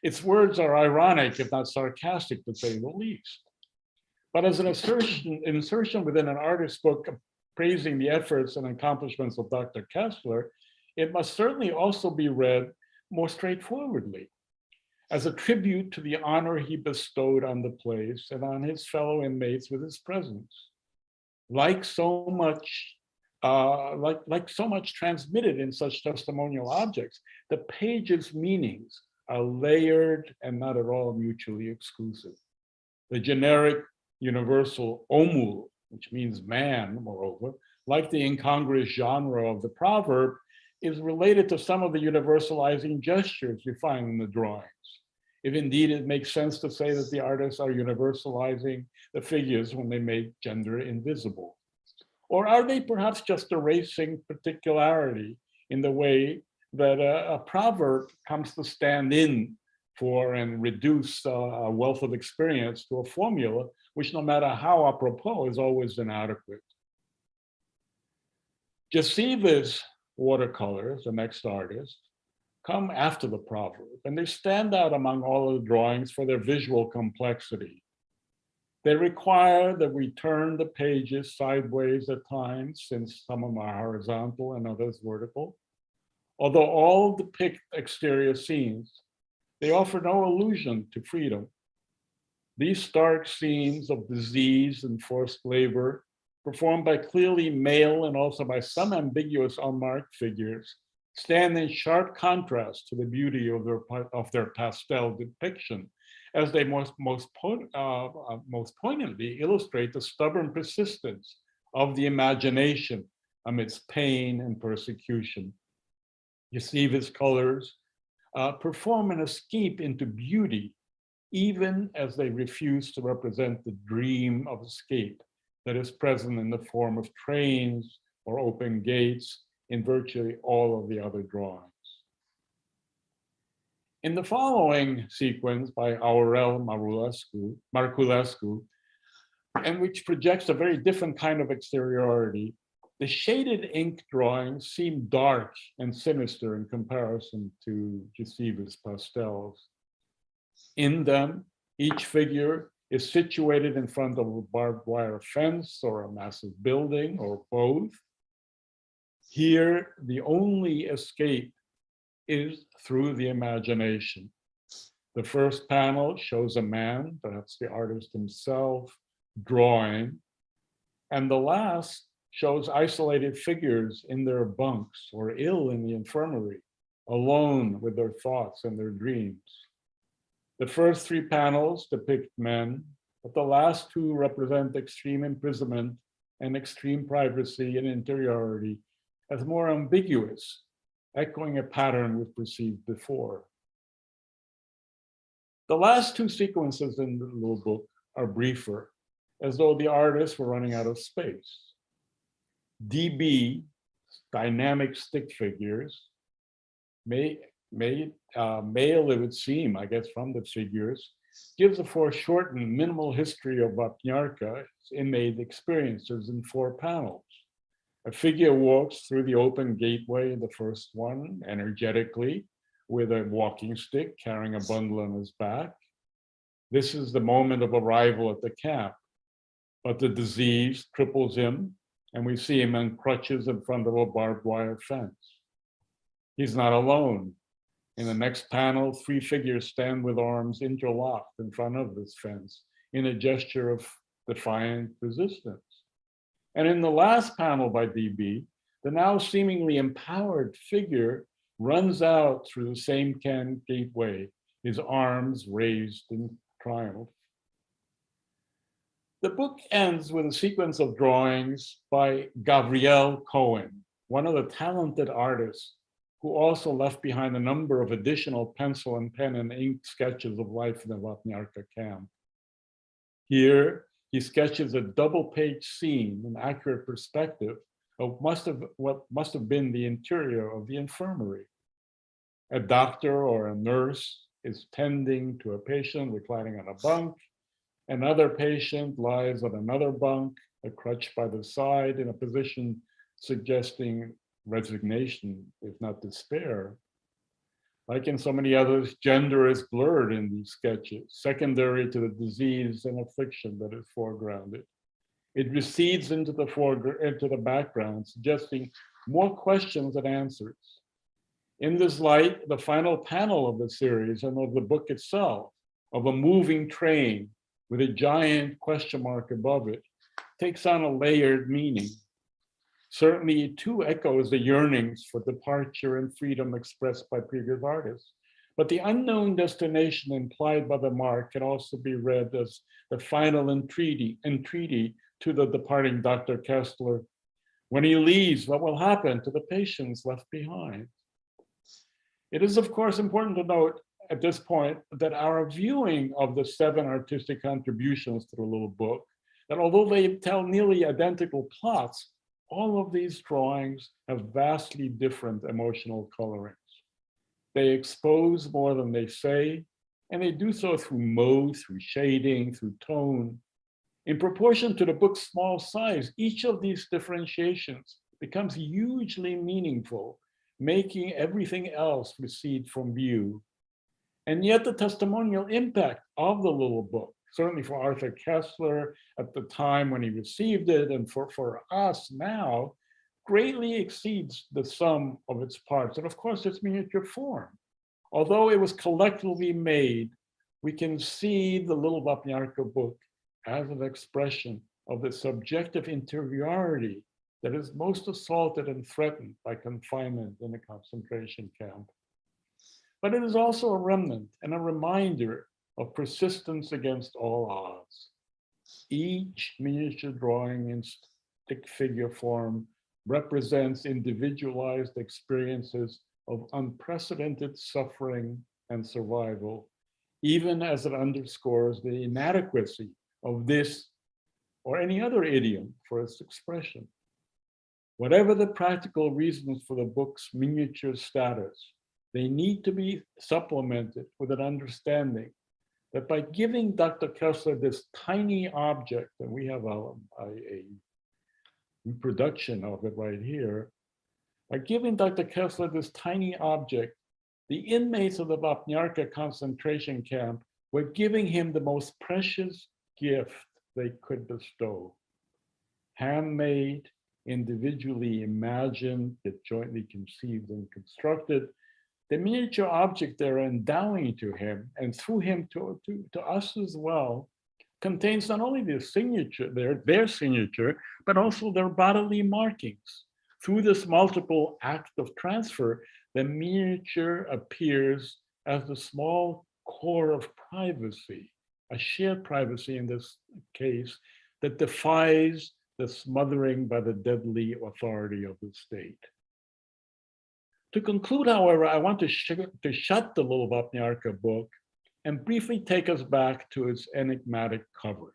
its words are ironic, if not sarcastic, to say the least. But as an insertion within an artist's book praising the efforts and accomplishments of Dr. Kessler, it must certainly also be read more straightforwardly as a tribute to the honor he bestowed on the place and on his fellow inmates with his presence. Like so much transmitted in such testimonial objects, the page's meanings are layered and not at all mutually exclusive. The generic universal omul, which means man, moreover, like the incongruous genre of the proverb, is related to some of the universalizing gestures you find in the drawings. If indeed it makes sense to say that the artists are universalizing the figures when they make gender invisible. Or are they perhaps just erasing particularity in the way that a proverb comes to stand in for and reduce a wealth of experience to a formula, which no matter how apropos is always inadequate? Jasiva's watercolors, the next artist, come after the proverb, and they stand out among all of the drawings for their visual complexity. They require that we turn the pages sideways at times, since some of them are horizontal and others vertical. Although all depict exterior scenes, they offer no allusion to freedom. These stark scenes of disease and forced labor, performed by clearly male and also by some ambiguous unmarked figures, stand in sharp contrast to the beauty of their pastel depiction, as they most poignantly illustrate the stubborn persistence of the imagination amidst pain and persecution. Yasiva's colors perform an escape into beauty, even as they refuse to represent the dream of escape that is present in the form of trains or open gates in virtually all of the other drawings. In the following sequence by Aurel Marculescu, and which projects a very different kind of exteriority, the shaded ink drawings seem dark and sinister in comparison to Jasiva's pastels. In them, each figure is situated in front of a barbed wire fence or a massive building or both. Here, the only escape is through the imagination. The first panel shows a man, perhaps the artist himself, drawing, and the last shows isolated figures in their bunks or ill in the infirmary, alone with their thoughts and their dreams. The first three panels depict men, but the last two represent extreme imprisonment and extreme privacy and interiority as more ambiguous, echoing a pattern we've perceived before. The last two sequences in the little book are briefer, as though the artists were running out of space. DB, dynamic stick figures, male it would seem, I guess, from the figures, gives a foreshortened minimal history of Vapnyarka's inmate experiences in 4 panels. A figure walks through the open gateway in the first one, energetically, with a walking stick, carrying a bundle on his back. This is the moment of arrival at the camp, but the disease cripples him, and we see him on crutches in front of a barbed wire fence. He's not alone. In the next panel, 3 figures stand with arms interlocked in front of this fence in a gesture of defiant resistance. And in the last panel by DB, the now seemingly empowered figure runs out through the same gateway, his arms raised in triumph. The book ends with a sequence of drawings by Gabrielle Cohen, one of the talented artists who also left behind a number of additional pencil and pen and ink sketches of life in the Vapnyarka camp. Here, he sketches a double-page scene in accurate perspective of what must have been the interior of the infirmary. A doctor or a nurse is tending to a patient reclining on a bunk. Another patient lies on another bunk, a crutch by the side, in a position suggesting resignation, if not despair. Like in so many others, gender is blurred in these sketches, secondary to the disease and affliction that is foregrounded. It recedes into the background, suggesting more questions than answers. In this light, the final panel of the series and of the book itself, of a moving train with a giant question mark above it, takes on a layered meaning. Certainly, it too echoes the yearnings for departure and freedom expressed by previous artists. But the unknown destination implied by the mark can also be read as the final entreaty to the departing Dr. Kessler. When he leaves, what will happen to the patients left behind? It is, of course, important to note at this point that our viewing of the 7 artistic contributions to the little book, that although they tell nearly identical plots, all of these drawings have vastly different emotional colorings. They expose more than they say, and they do so through mode, through shading, through tone. In proportion to the book's small size, each of these differentiations becomes hugely meaningful, making everything else recede from view. And yet the testimonial impact of the little book, certainly for Arthur Kessler at the time when he received it, and for us now, greatly exceeds the sum of its parts, and of course its miniature form. Although it was collectively made, we can see the little Vapniarka book as an expression of the subjective interiority that is most assaulted and threatened by confinement in a concentration camp. But it is also a remnant and a reminder of persistence against all odds. Each miniature drawing in stick figure form represents individualized experiences of unprecedented suffering and survival, even as it underscores the inadequacy of this or any other idiom for its expression. Whatever the practical reasons for the book's miniature status, they need to be supplemented with an understanding that by giving Dr. Kessler this tiny object, and we have a reproduction of it right here, by giving Dr. Kessler this tiny object, the inmates of the Vapniarka concentration camp were giving him the most precious gift they could bestow. Handmade, individually imagined, yet jointly conceived and constructed, the miniature object they're endowing to him and through him to us as well contains not only their signature, their signature, but also their bodily markings. Through this multiple act of transfer, the miniature appears as the small core of privacy, a shared privacy in this case that defies the smothering by the deadly authority of the state. To conclude, however, I want to shut the little Vapniarka book and briefly take us back to its enigmatic cover.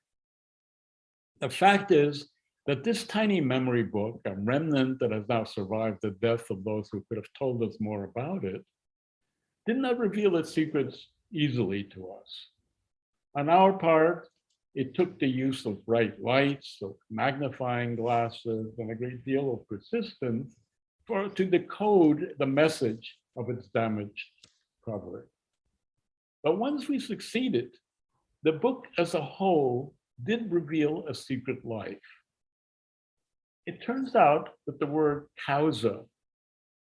The fact is that this tiny memory book, a remnant that has now survived the death of those who could have told us more about it, did not reveal its secrets easily to us. On our part, it took the use of bright lights, of magnifying glasses, and a great deal of persistence to decode the message of its damaged cover. But once we succeeded, the book as a whole did reveal a secret life. It turns out that the word causa,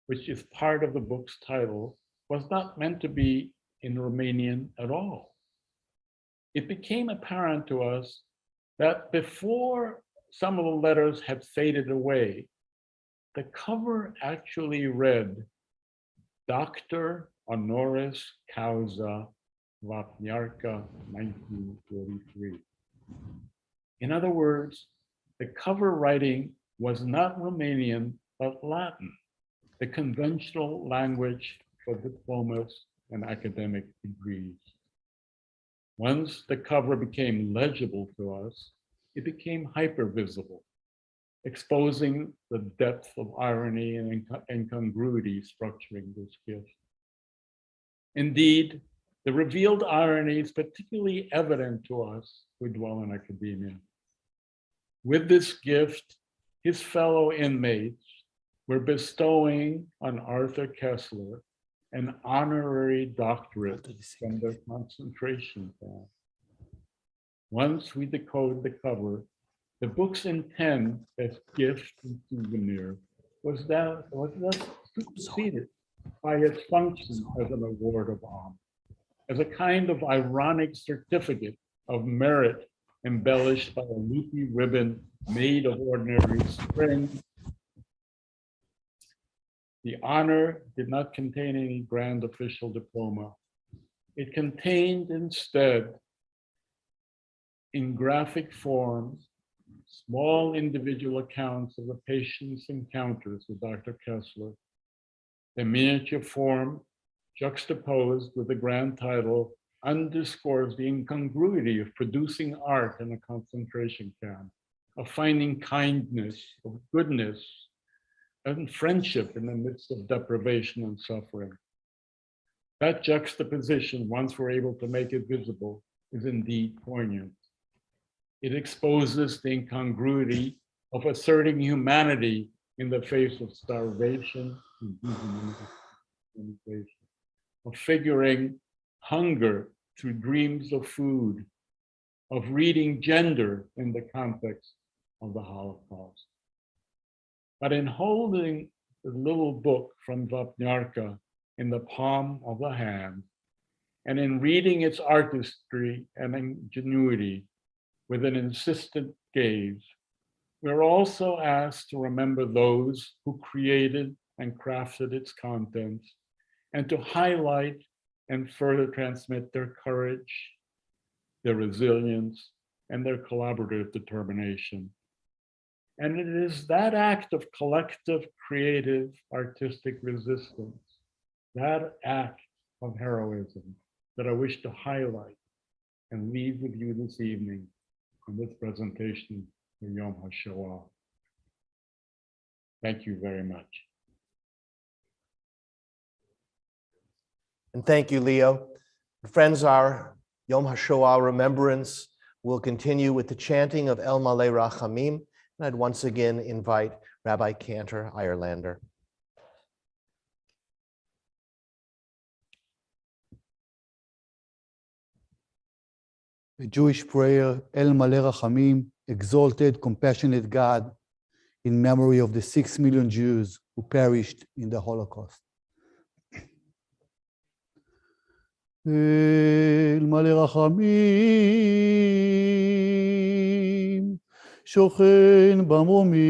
which is part of the book's title, was not meant to be in Romanian at all. It became apparent to us that before some of the letters had faded away, the cover actually read, Dr. Honoris Causa Vapniarka, 1943. In other words, the cover writing was not Romanian, but Latin, the conventional language for diplomas and academic degrees. Once the cover became legible to us, it became hypervisible, exposing the depth of irony and incongruity structuring this gift. Indeed, the revealed irony is particularly evident to us who dwell in academia. With this gift, his fellow inmates were bestowing on Arthur Kessler an honorary doctorate from the concentration camp. Once we decode the cover, the book's intent as gift and souvenir was thus superseded by its function as an award of honor, as a kind of ironic certificate of merit embellished by a loopy ribbon made of ordinary string. The honor did not contain any grand official diploma. It contained instead, in graphic form, small individual accounts of the patient's encounters with Dr. Kessler. The miniature form, juxtaposed with the grand title, underscores the incongruity of producing art in a concentration camp, of finding kindness, of goodness, and friendship in the midst of deprivation and suffering. That juxtaposition, once we're able to make it visible, is indeed poignant. It exposes the incongruity of asserting humanity in the face of starvation and dehumanization, of figuring hunger through dreams of food, of reading gender in the context of the Holocaust. But in holding the little book from Vapnyarka in the palm of the hand, and in reading its artistry and ingenuity with an insistent gaze, we're also asked to remember those who created and crafted its contents, and to highlight and further transmit their courage, their resilience, and their collaborative determination. And it is that act of collective, creative, artistic resistance, that act of heroism, that I wish to highlight and leave with you this evening in this presentation for Yom HaShoah. Thank you very much. And thank you, Leo. Friends, our Yom HaShoah remembrance will continue with the chanting of El Malei Rachamim. And I'd once again invite Rabbi Cantor Irelander. A Jewish prayer, El Malei Rachamim, exalted, compassionate God, in memory of the 6 million Jews who perished in the Holocaust. El Malei Rachamim, שוכן במרומים,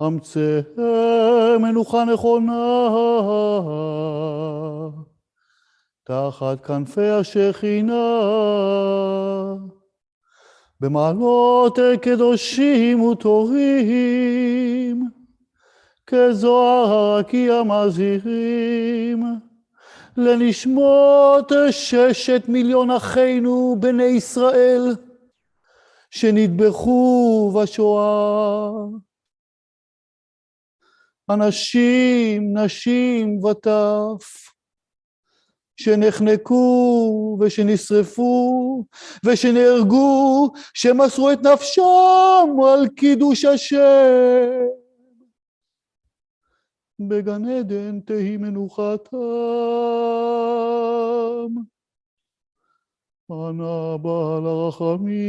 אמצעי מנוחה נכונה, תחת כנפי השכינה, במעלות קדושים וטהורים, כזוהר הרקיע מזהירים, לנשמות 6 מיליון אחינו בני ישראל שנטבחו בשואה. אנשים, נשים וטף, שנחנקו ושנשרפו ושנהרגו, שמסרו את נפשם על קידוש השם. בגן עדן תהי מנוחתם. אנא בעל הרחמים,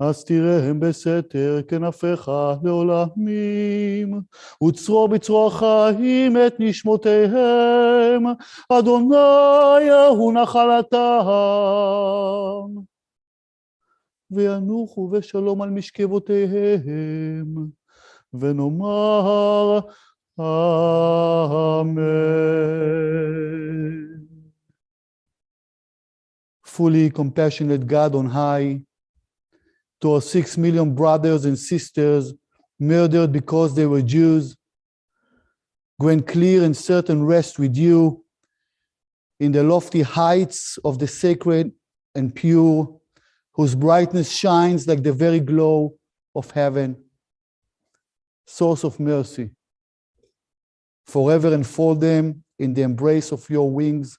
אז תראיהם בסתר כנפיך לעולמים, וצרור בצרור החיים את נשמותיהם, אדוני הוא נחלתם. וינוחו בשלום על משכבותיהם, ונאמר Amen. Fully compassionate God on high, to our 6 million brothers and sisters murdered because they were Jews, grant clear and certain rest with you in the lofty heights of the sacred and pure, whose brightness shines like the very glow of heaven. Source of mercy, forever enfold them in the embrace of your wings,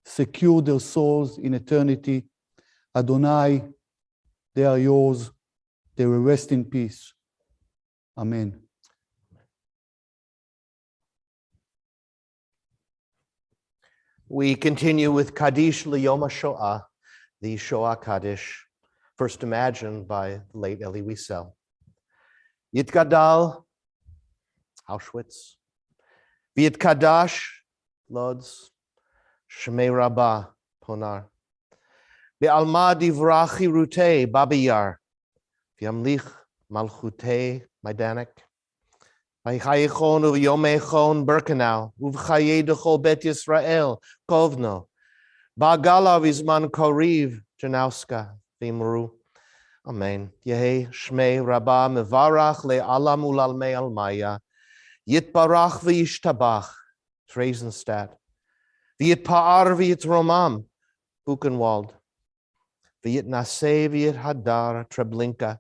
secure their souls in eternity. Adonai, they are yours. They will rest in peace. Amen. We continue with Kaddish Yom HaShoah, the Shoah Kaddish, first imagined by the late Elie Wiesel. Yitgadal, Auschwitz. V'yitkadash, Lodz. Shmei Rabbah, Ponar. Be'alma divrach chirutei, Babiyar. V'yamlich malchutei, Majdanek. V'yichayechon u'yomechon, Birkenau. Uv'chaye dechol bet Yisrael, Kovno. Ba'gala v'zman koriv, Janauska, V'imru. Amen. Yehi Shmei Rabbah mevarach le'alam u'lalmei almaya. Yitbarach v'yishtabach, Theresienstadt. V'yitpa'ar v'yitromam, Buchenwald. V'yitnaseh v'yithadar, Treblinka.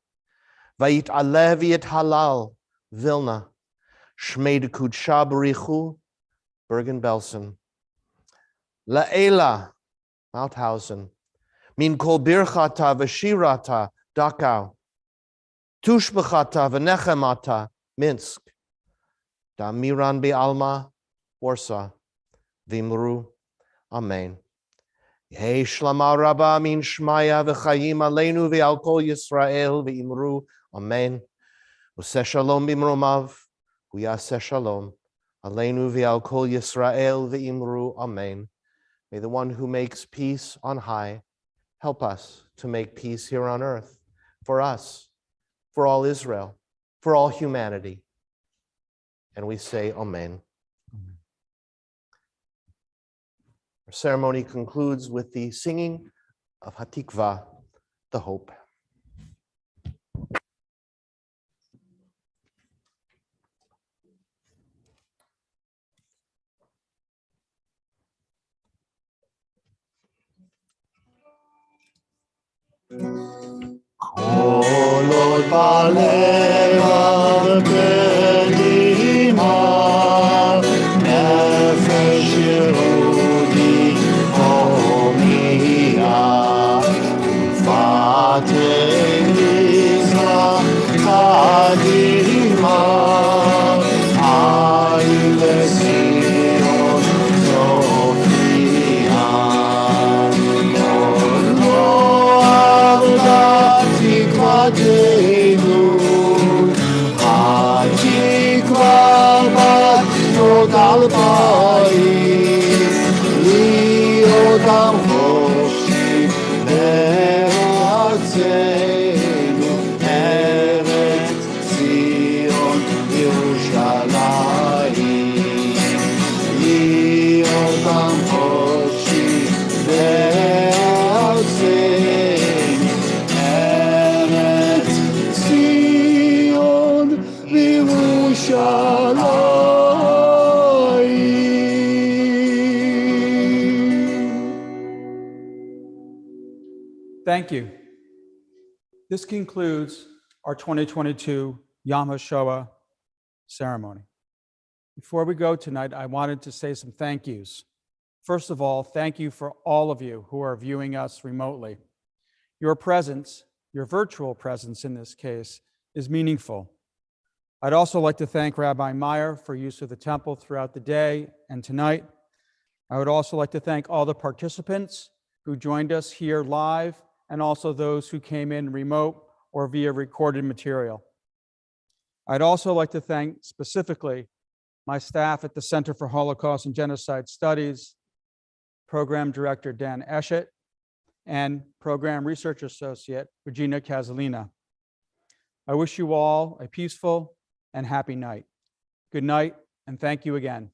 V'yit'aleh v'yithalal, Vilna. Shmei dekudsha b'richu, Bergen-Belsen. La'ela, Mauthausen. Min kol birchata v'shirata, Dachau. Tushbechata v'nechemata, Minsk. Damiran be'alma, Warsaw. V'imru, Amen. Yehi shlama rabba min shmaya v'chayim aleinu v'al kol Yisrael v'imru, Amen. Useh shalom b'imromav, uyaseh shalom. Aleinu v'al kol Yisrael v'imru, Amen. May the one who makes peace on high help us to make peace here on earth, for us, for all Israel, for all humanity. And we say, Amen. Our ceremony concludes with the singing of Hatikva, the hope. Kolot balevav b'nima, nefesh Yehudi homiya, ufatei Mizrach kadima, ay lezion Sofia. Hatikva bat yod al bayis, liot am choshi be'artzenu, Eretz Zion Yerushalayim, liot am choshi be'artzenu, Eretz Zion Yerushalayim. Thank you. This concludes our 2022 Yom HaShoah ceremony. Before we go tonight, I wanted to say some thank yous. First of all, thank you for all of you who are viewing us remotely. Your presence, your virtual presence in this case, is meaningful. I'd also like to thank Rabbi Meyer for use of the temple throughout the day and tonight. I would also like to thank all the participants who joined us here live and also those who came in remote or via recorded material. I'd also like to thank specifically my staff at the Center for Holocaust and Genocide Studies, Program Director Dan Eschet, and Program Research Associate Regina Casalina. I wish you all a peaceful and happy night. Good night, and thank you again.